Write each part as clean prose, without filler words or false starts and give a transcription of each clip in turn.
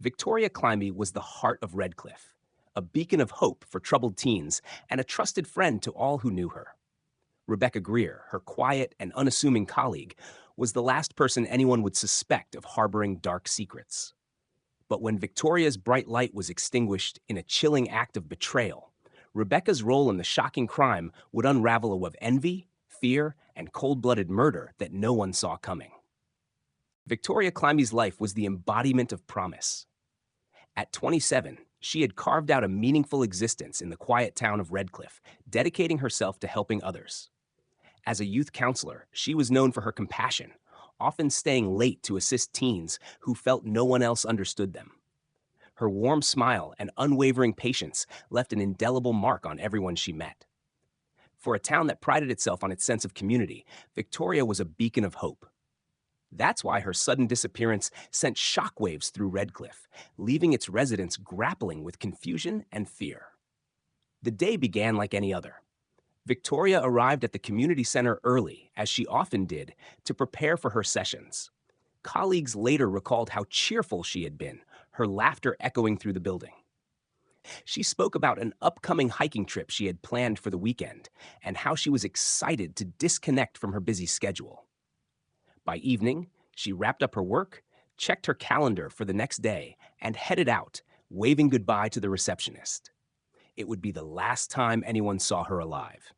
Victoria Climbie was the heart of Redcliffe, a beacon of hope for troubled teens and a trusted friend to all who knew her. Rebecca Greer, her quiet and unassuming colleague, was the last person anyone would suspect of harboring dark secrets. But when Victoria's bright light was extinguished in a chilling act of betrayal, Rebecca's role in the shocking crime would unravel a web of envy, fear, and cold-blooded murder that no one saw coming. Victoria Climbie's life was the embodiment of promise. At 27, she had carved out a meaningful existence in the quiet town of Redcliffe, dedicating herself to helping others. As a youth counselor, she was known for her compassion, often staying late to assist teens who felt no one else understood them. Her warm smile and unwavering patience left an indelible mark on everyone she met. For a town that prided itself on its sense of community, Victoria was a beacon of hope. That's why her sudden disappearance sent shockwaves through Redcliffe, leaving its residents grappling with confusion and fear. The day began like any other. Victoria arrived at the community center early, as she often did, to prepare for her sessions. Colleagues later recalled how cheerful she had been, her laughter echoing through the building. She spoke about an upcoming hiking trip she had planned for the weekend and how she was excited to disconnect from her busy schedule. By evening, she wrapped up her work, checked her calendar for the next day, and headed out, waving goodbye to the receptionist. It would be the last time anyone saw her alive.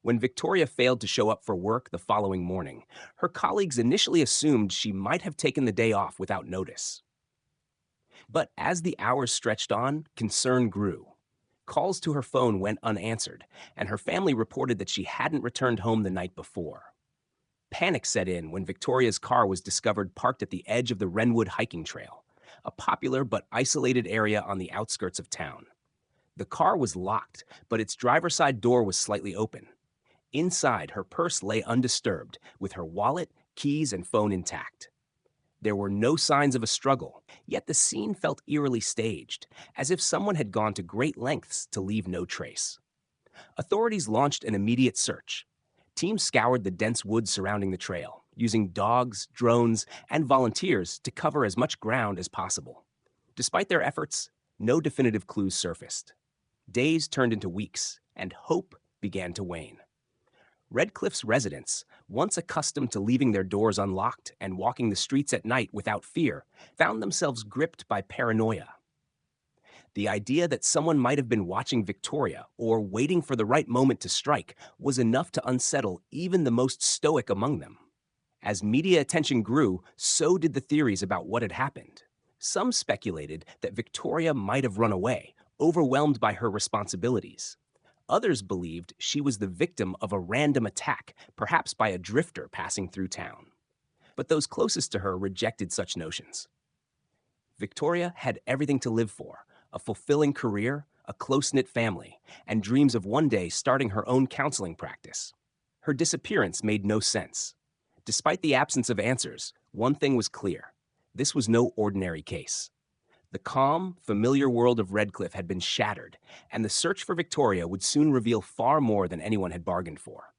When Victoria failed to show up for work the following morning, her colleagues initially assumed she might have taken the day off without notice. But as the hours stretched on, concern grew. Calls to her phone went unanswered, and her family reported that she hadn't returned home the night before. Panic set in when Victoria's car was discovered parked at the edge of the Wrenwood hiking trail, a popular but isolated area on the outskirts of town. The car was locked, but its driver's side door was slightly open. Inside, her purse lay undisturbed, with her wallet, keys, and phone intact. There were no signs of a struggle, yet the scene felt eerily staged, as if someone had gone to great lengths to leave no trace. Authorities launched an immediate search. Teams scoured the dense woods surrounding the trail, using dogs, drones, and volunteers to cover as much ground as possible. Despite their efforts, no definitive clues surfaced. Days turned into weeks, and hope began to wane. Redcliffe's residents, once accustomed to leaving their doors unlocked and walking the streets at night without fear, found themselves gripped by paranoia. The idea that someone might have been watching Victoria or waiting for the right moment to strike was enough to unsettle even the most stoic among them. As media attention grew, so did the theories about what had happened. Some speculated that Victoria might have run away, overwhelmed by her responsibilities. Others believed she was the victim of a random attack, perhaps by a drifter passing through town. But those closest to her rejected such notions. Victoria had everything to live for: a fulfilling career, a close-knit family, and dreams of one day starting her own counseling practice. Her disappearance made no sense. Despite the absence of answers, one thing was clear: this was no ordinary case. The calm, familiar world of Redcliffe had been shattered, and the search for Victoria would soon reveal far more than anyone had bargained for.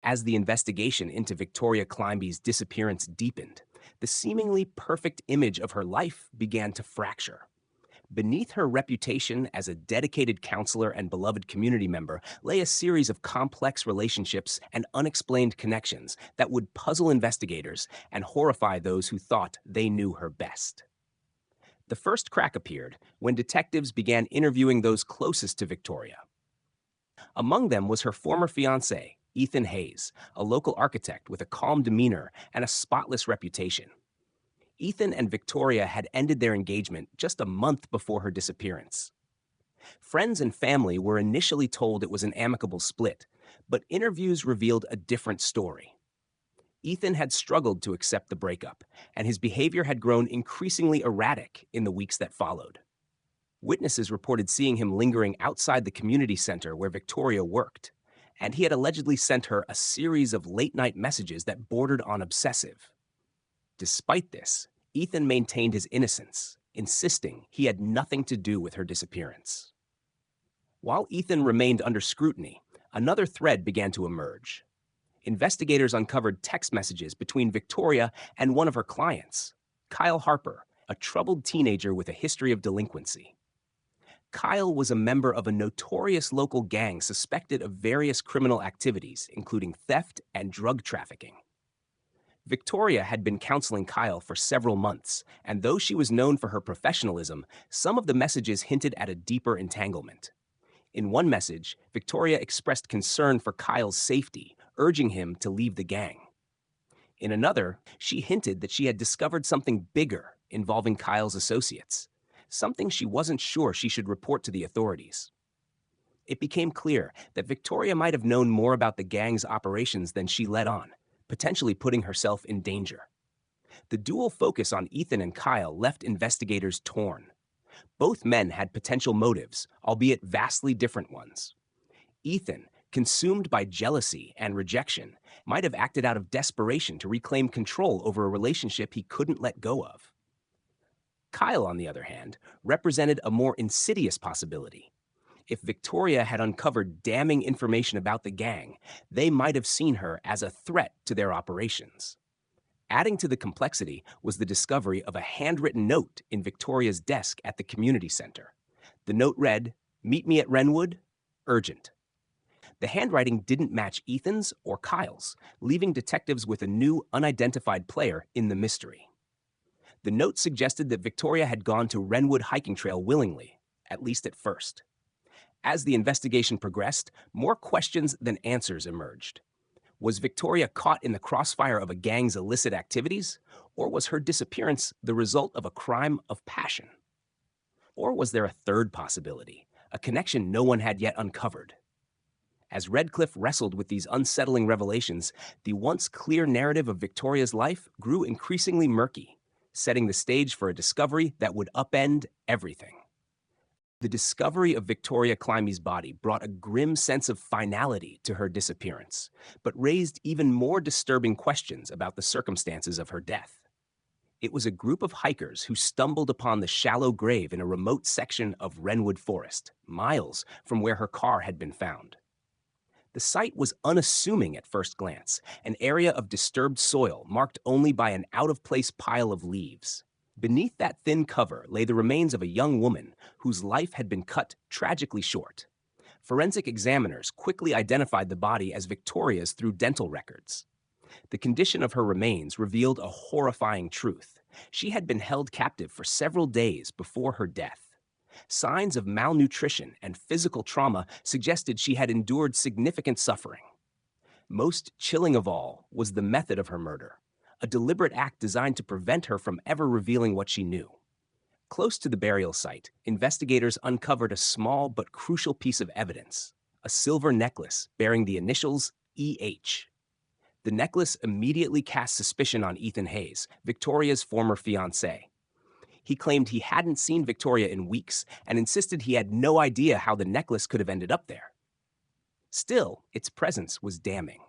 As the investigation into Victoria Climbie's disappearance deepened, the seemingly perfect image of her life began to fracture. Beneath her reputation as a dedicated counselor and beloved community member lay a series of complex relationships and unexplained connections that would puzzle investigators and horrify those who thought they knew her best. The first crack appeared when detectives began interviewing those closest to Victoria. Among them was her former fiancé, Ethan Hayes, a local architect with a calm demeanor and a spotless reputation. Ethan and Victoria had ended their engagement just a month before her disappearance. Friends and family were initially told it was an amicable split, but interviews revealed a different story. Ethan had struggled to accept the breakup, and his behavior had grown increasingly erratic in the weeks that followed. Witnesses reported seeing him lingering outside the community center where Victoria worked, and he had allegedly sent her a series of late-night messages that bordered on obsessive. Despite this, Ethan maintained his innocence, insisting he had nothing to do with her disappearance. While Ethan remained under scrutiny, another thread began to emerge. Investigators uncovered text messages between Victoria and one of her clients, Kyle Harper, a troubled teenager with a history of delinquency. Kyle was a member of a notorious local gang suspected of various criminal activities, including theft and drug trafficking. Victoria had been counseling Kyle for several months, and though she was known for her professionalism, some of the messages hinted at a deeper entanglement. In one message, Victoria expressed concern for Kyle's safety, urging him to leave the gang. In another, she hinted that she had discovered something bigger involving Kyle's associates, something she wasn't sure she should report to the authorities. It became clear that Victoria might have known more about the gang's operations than she let on, potentially putting herself in danger. The dual focus on Ethan and Kyle left investigators torn. Both men had potential motives, albeit vastly different ones. Ethan, consumed by jealousy and rejection, might have acted out of desperation to reclaim control over a relationship he couldn't let go of. Kyle, on the other hand, represented a more insidious possibility. If Victoria had uncovered damning information about the gang, they might have seen her as a threat to their operations. Adding to the complexity was the discovery of a handwritten note in Victoria's desk at the community center. The note read, "Meet me at Wrenwood, urgent." The handwriting didn't match Ethan's or Kyle's, leaving detectives with a new, unidentified player in the mystery. The note suggested that Victoria had gone to Wrenwood hiking trail willingly, at least at first. As the investigation progressed, more questions than answers emerged. Was Victoria caught in the crossfire of a gang's illicit activities, or was her disappearance the result of a crime of passion? Or was there a third possibility, a connection no one had yet uncovered? As Redcliffe wrestled with these unsettling revelations, the once clear narrative of Victoria's life grew increasingly murky, setting the stage for a discovery that would upend everything. The discovery of Victoria Climbie's body brought a grim sense of finality to her disappearance, but raised even more disturbing questions about the circumstances of her death. It was a group of hikers who stumbled upon the shallow grave in a remote section of Wrenwood Forest, miles from where her car had been found. The site was unassuming at first glance, an area of disturbed soil marked only by an out-of-place pile of leaves. Beneath that thin cover lay the remains of a young woman whose life had been cut tragically short. Forensic examiners quickly identified the body as Victoria's through dental records. The condition of her remains revealed a horrifying truth. She had been held captive for several days before her death. Signs of malnutrition and physical trauma suggested she had endured significant suffering. Most chilling of all was the method of her murder, a deliberate act designed to prevent her from ever revealing what she knew. Close to the burial site, investigators uncovered a small but crucial piece of evidence, a silver necklace bearing the initials EH. The necklace immediately cast suspicion on Ethan Hayes, Victoria's former fiancé. He claimed he hadn't seen Victoria in weeks and insisted he had no idea how the necklace could have ended up there. Still, its presence was damning.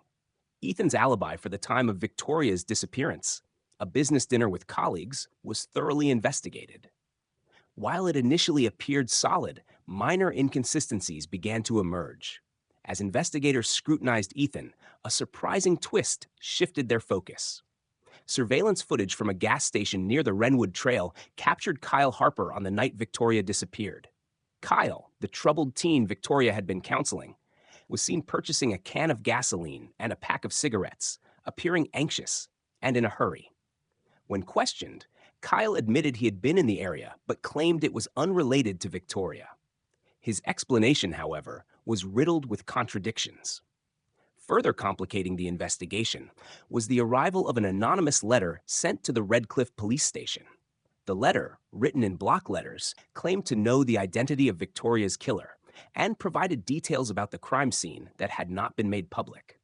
Ethan's alibi for the time of Victoria's disappearance, a business dinner with colleagues, was thoroughly investigated. While it initially appeared solid, minor inconsistencies began to emerge. As investigators scrutinized Ethan, a surprising twist shifted their focus. Surveillance footage from a gas station near the Wrenwood Trail captured Kyle Harper on the night Victoria disappeared. Kyle, the troubled teen Victoria had been counseling, was seen purchasing a can of gasoline and a pack of cigarettes, appearing anxious and in a hurry. When questioned, Kyle admitted he had been in the area but claimed it was unrelated to Victoria. His explanation, however, was riddled with contradictions. Further complicating the investigation was the arrival of an anonymous letter sent to the Redcliffe police station. The letter, written in block letters, claimed to know the identity of Victoria's killer and provided details about the crime scene that had not been made public.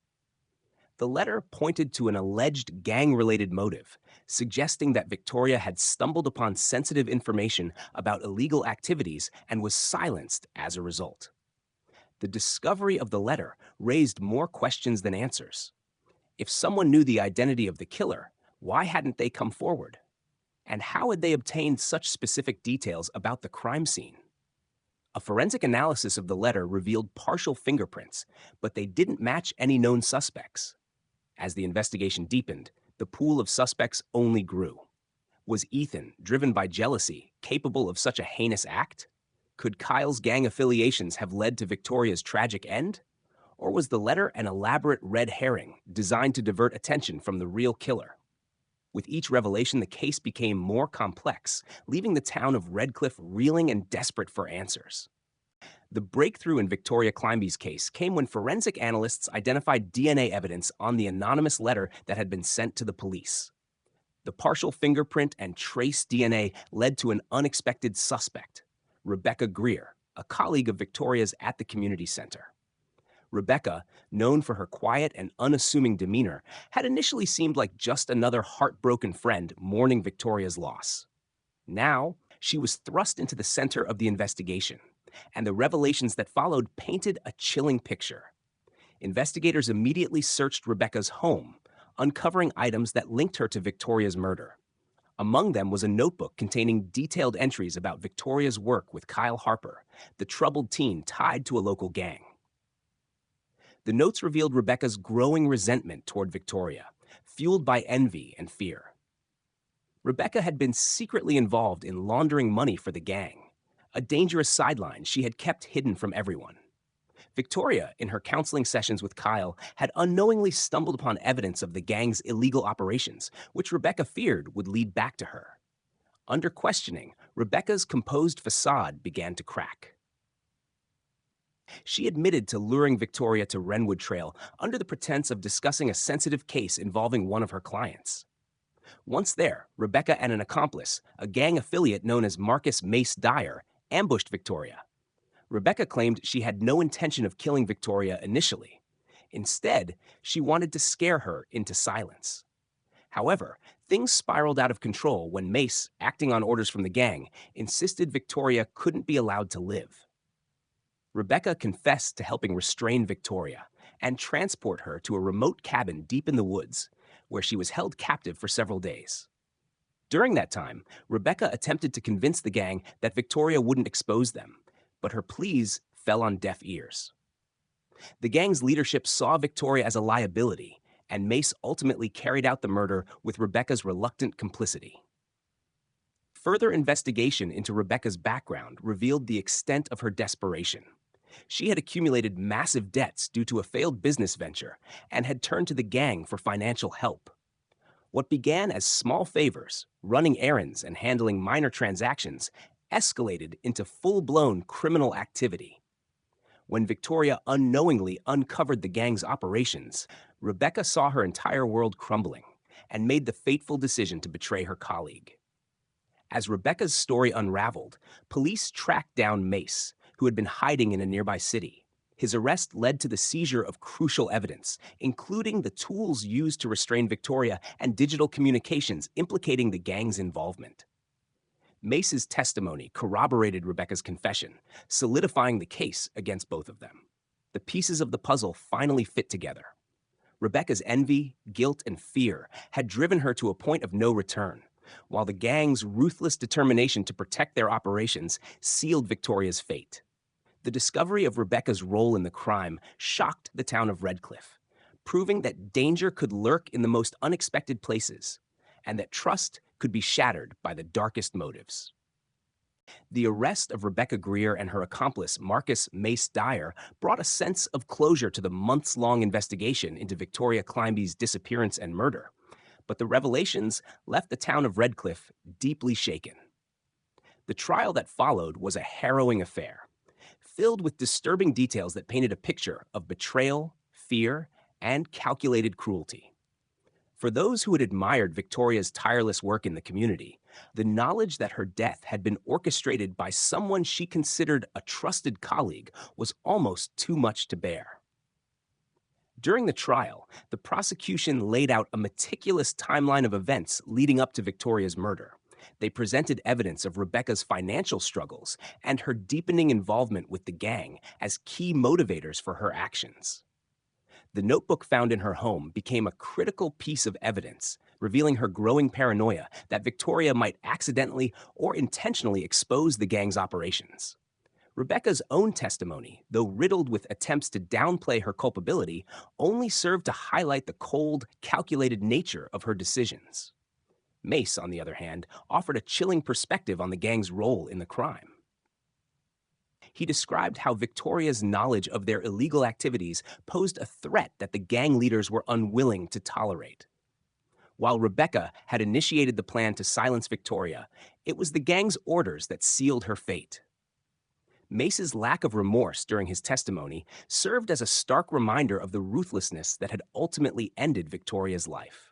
The letter pointed to an alleged gang-related motive, suggesting that Victoria had stumbled upon sensitive information about illegal activities and was silenced as a result. The discovery of the letter raised more questions than answers. If someone knew the identity of the killer, why hadn't they come forward? And how had they obtained such specific details about the crime scene? A forensic analysis of the letter revealed partial fingerprints, but they didn't match any known suspects. As the investigation deepened, the pool of suspects only grew. Was Ethan, driven by jealousy, capable of such a heinous act? Could Kyle's gang affiliations have led to Victoria's tragic end? Or was the letter an elaborate red herring designed to divert attention from the real killer? With each revelation, the case became more complex, leaving the town of Redcliffe reeling and desperate for answers. The breakthrough in Victoria Climbie's case came when forensic analysts identified DNA evidence on the anonymous letter that had been sent to the police. The partial fingerprint and trace DNA led to an unexpected suspect, Rebecca Greer, a colleague of Victoria's at the community center. Rebecca, known for her quiet and unassuming demeanor, had initially seemed like just another heartbroken friend mourning Victoria's loss. Now, she was thrust into the center of the investigation, and the revelations that followed painted a chilling picture. Investigators immediately searched Rebecca's home, uncovering items that linked her to Victoria's murder. Among them was a notebook containing detailed entries about Victoria's work with Kyle Harper, the troubled teen tied to a local gang. The notes revealed Rebecca's growing resentment toward Victoria, fueled by envy and fear. Rebecca had been secretly involved in laundering money for the gang, a dangerous sideline she had kept hidden from everyone. Victoria, in her counseling sessions with Kyle, had unknowingly stumbled upon evidence of the gang's illegal operations, which Rebecca feared would lead back to her. Under questioning, Rebecca's composed facade began to crack. She admitted to luring Victoria to Wrenwood Trail under the pretense of discussing a sensitive case involving one of her clients. Once there, Rebecca and an accomplice, a gang affiliate known as Marcus Mace Dyer, ambushed Victoria. Rebecca claimed she had no intention of killing Victoria initially. Instead, she wanted to scare her into silence. However, things spiraled out of control when Mace, acting on orders from the gang, insisted Victoria couldn't be allowed to live. Rebecca confessed to helping restrain Victoria and transport her to a remote cabin deep in the woods, where she was held captive for several days. During that time, Rebecca attempted to convince the gang that Victoria wouldn't expose them, but her pleas fell on deaf ears. The gang's leadership saw Victoria as a liability, and Mace ultimately carried out the murder with Rebecca's reluctant complicity. Further investigation into Rebecca's background revealed the extent of her desperation. She had accumulated massive debts due to a failed business venture and had turned to the gang for financial help. What began as small favors, running errands and handling minor transactions, escalated into full-blown criminal activity. When Victoria unknowingly uncovered the gang's operations, Rebecca saw her entire world crumbling and made the fateful decision to betray her colleague. As Rebecca's story unraveled, police tracked down Mace, who had been hiding in a nearby city. His arrest led to the seizure of crucial evidence, including the tools used to restrain Victoria and digital communications implicating the gang's involvement. Mace's testimony corroborated Rebecca's confession, solidifying the case against both of them. The pieces of the puzzle finally fit together. Rebecca's envy, guilt, and fear had driven her to a point of no return, while the gang's ruthless determination to protect their operations sealed Victoria's fate. The discovery of Rebecca's role in the crime shocked the town of Redcliffe, proving that danger could lurk in the most unexpected places, and that trust could be shattered by the darkest motives. The arrest of Rebecca Greer and her accomplice, Marcus Mace Dyer, brought a sense of closure to the months-long investigation into Victoria Climbie's disappearance and murder, but the revelations left the town of Redcliffe deeply shaken. The trial that followed was a harrowing affair, filled with disturbing details that painted a picture of betrayal, fear, and calculated cruelty. For those who had admired Victoria's tireless work in the community, the knowledge that her death had been orchestrated by someone she considered a trusted colleague was almost too much to bear. During the trial, the prosecution laid out a meticulous timeline of events leading up to Victoria's murder. They presented evidence of Rebecca's financial struggles and her deepening involvement with the gang as key motivators for her actions. The notebook found in her home became a critical piece of evidence, revealing her growing paranoia that Victoria might accidentally or intentionally expose the gang's operations. Rebecca's own testimony, though riddled with attempts to downplay her culpability, only served to highlight the cold, calculated nature of her decisions. Mace, on the other hand, offered a chilling perspective on the gang's role in the crime. He described how Victoria's knowledge of their illegal activities posed a threat that the gang leaders were unwilling to tolerate. While Rebecca had initiated the plan to silence Victoria, it was the gang's orders that sealed her fate. Mace's lack of remorse during his testimony served as a stark reminder of the ruthlessness that had ultimately ended Victoria's life.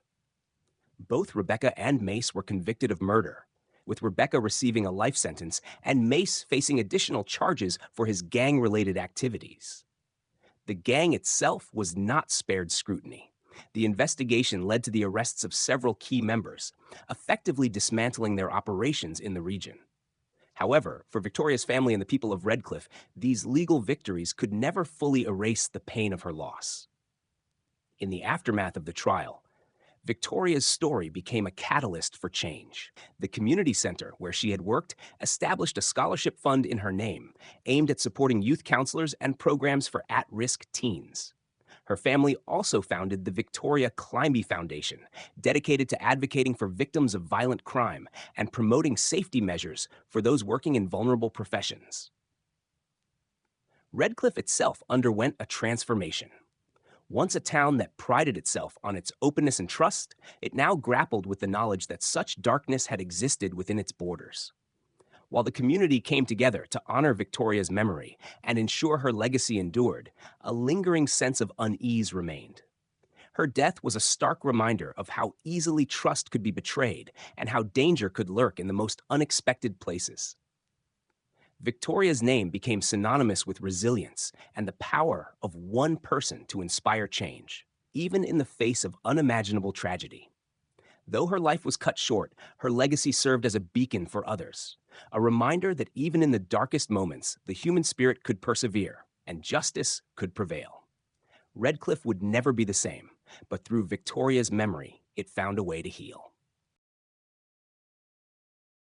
Both Rebecca and Mace were convicted of murder, with Rebecca receiving a life sentence and Mace facing additional charges for his gang-related activities. The gang itself was not spared scrutiny. The investigation led to the arrests of several key members, effectively dismantling their operations in the region. However, for Victoria's family and the people of Redcliffe, these legal victories could never fully erase the pain of her loss. In the aftermath of the trial, Victoria's story became a catalyst for change. The community center where she had worked established a scholarship fund in her name, aimed at supporting youth counselors and programs for at-risk teens. Her family also founded the Victoria Climbie Foundation, dedicated to advocating for victims of violent crime and promoting safety measures for those working in vulnerable professions. Redcliffe itself underwent a transformation. Once a town that prided itself on its openness and trust, it now grappled with the knowledge that such darkness had existed within its borders. While the community came together to honor Victoria's memory and ensure her legacy endured, a lingering sense of unease remained. Her death was a stark reminder of how easily trust could be betrayed and how danger could lurk in the most unexpected places. Victoria's name became synonymous with resilience and the power of one person to inspire change, even in the face of unimaginable tragedy. Though her life was cut short, her legacy served as a beacon for others, a reminder that even in the darkest moments, the human spirit could persevere and justice could prevail. Redcliffe would never be the same, but through Victoria's memory, it found a way to heal.